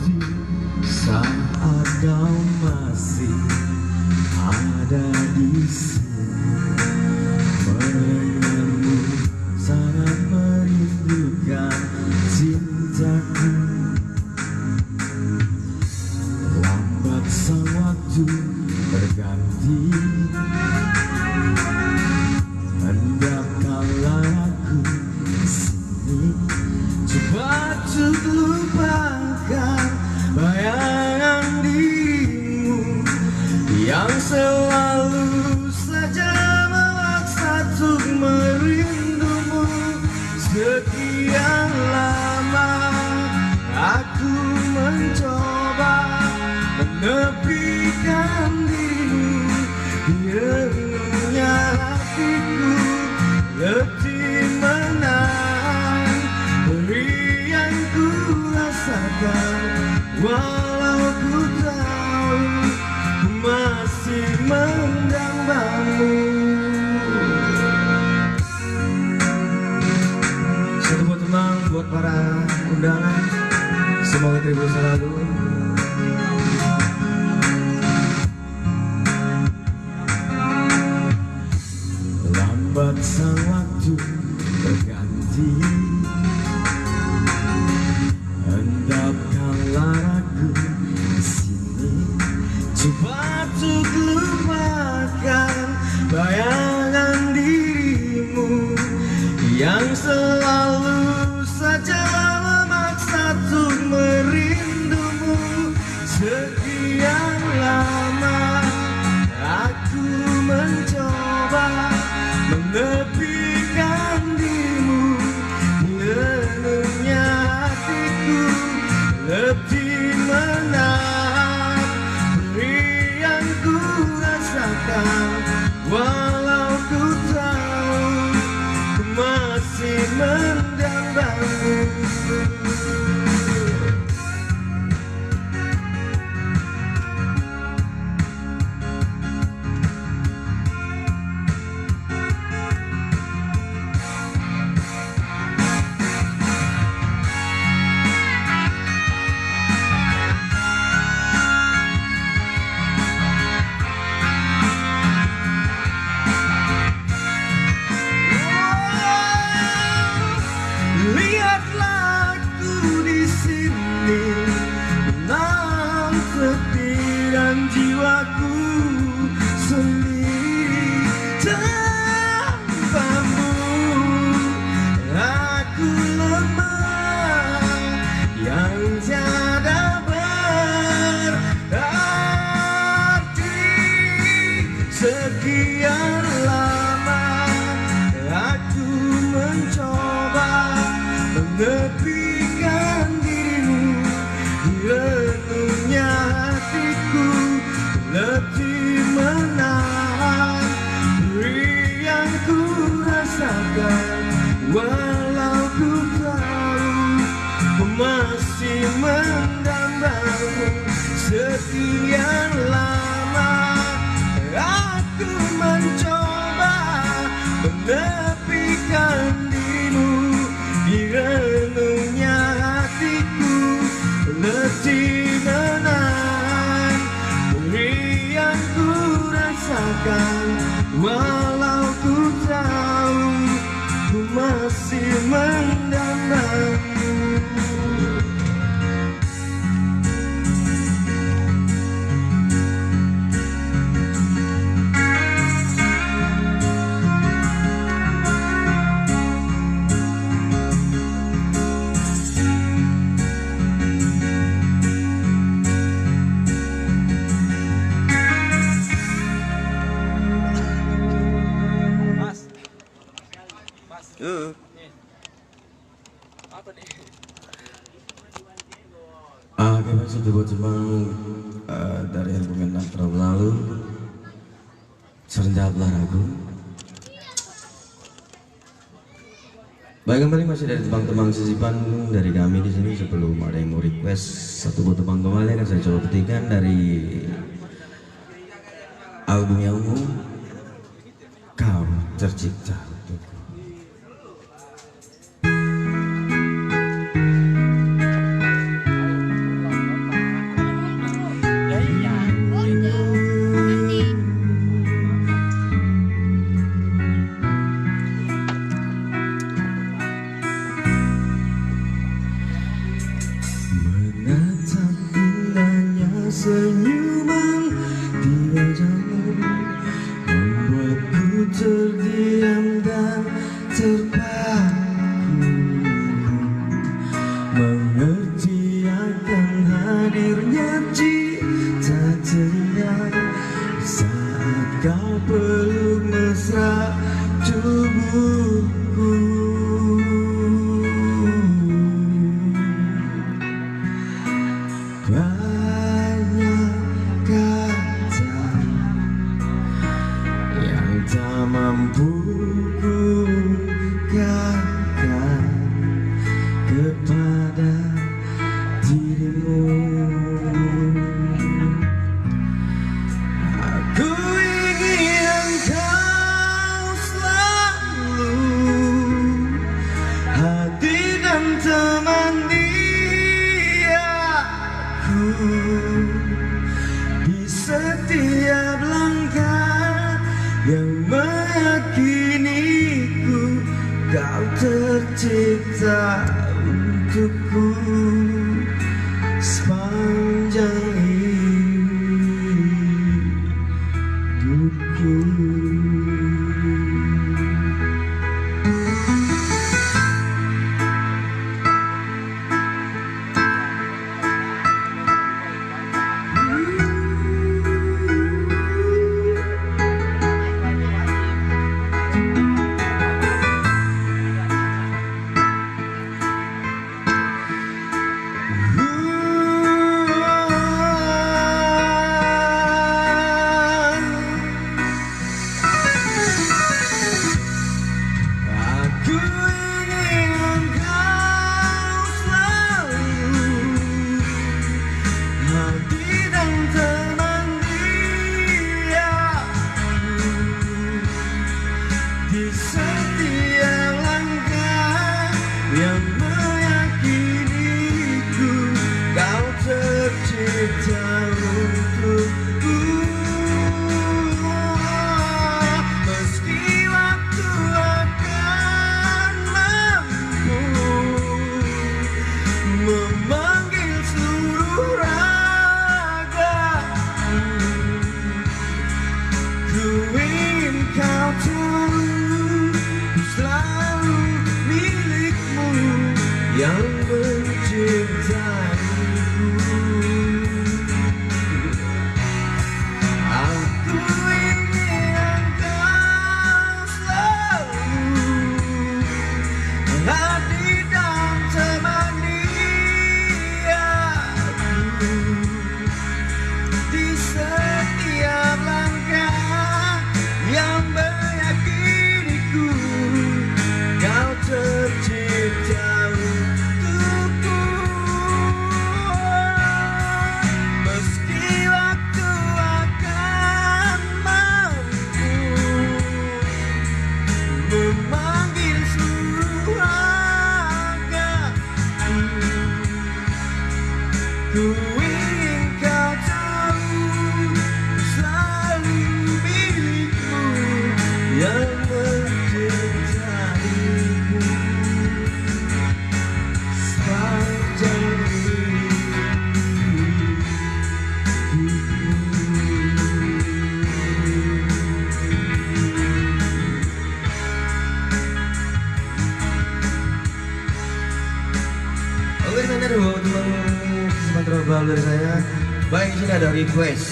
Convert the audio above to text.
hati saat kau masih ada di sini. Mendengarmu sangat merindukan cintaku. Lambat sang waktu berganti, hendak kalah aku di sini. Coba untuk lupakan bayangan dirimu yang selalu saja memaksa untuk merindumu. Sekian lama aku mencoba menepikan dirimu di relungnya hatiku. Letih menahan beri yang ku rasakan, walau ku tahu ku masih mendambamu. Satu buat tenang buat para undangan, semoga terhibur selalu. Lambat sang waktu berganti, hendakkanlah aku di sini. Coba untuk lupakan bayangan dirimu yang selalu saja memaksa untuk merindumu. Sekian lama aku mencoba menepikan dirimu di relungnya hatiku. Letih menahan beri yang ku rasakan, walau ku tahu ku masih mendambamu. Lihatlah aku di sini, menang sepi dan jiwaku sendiri. Tanpamu aku lemah yang tiada berarti. Sekian lama aku mencoba menepikan dirimu di relungnya hatiku. Letih menahan beri yang ku rasakan, walau ku tahu ku masih mendambamu. Sekian lama aku mencoba menepikan dirimu di relungnya hatiku. Letih menahan beri yang ku rasakan, walau ku tahu ku masih mendambamu. Oke, masih buat Jepang dari album yang tahun lalu, Serendah Lagu. Baik, kembali masih dari teman-teman sisipan dari kami di sini. Sebelum ada yang mau request satu buat teman kembali, akan saya coba petikan dari album yang umum, Kau Tercipta. terpaku mengerti akan hadirnya cinta terindah saat kau peluk mesra tubuhku. Banyak kata yang tak mampu ku katakan kepada dirimu. Aku ingin engkau selalu hadir dan temani aku di setiap langkah yang meyakiniku kau tercipta untukku sepanjang hidupku. Di setiap langkah yang meyakiniku kau tercipta untukku. Meski waktu akan mampu memanggil seluruh raga, ku ingin kau tahu selalu milikmu yang mencintaiku. Aku ingin engkau selalu hadir dan temani aku di setiap langkah yang meyakiniku kau tercipta untukku. Meski waktu akan mampu memanggil seluruh ragaku, ku ingin kau tahu selalu milikmu yang mencintaiku sepanjang hidupku. Oke, sana dulu teman-teman dari saya. Baik, di sini ada request.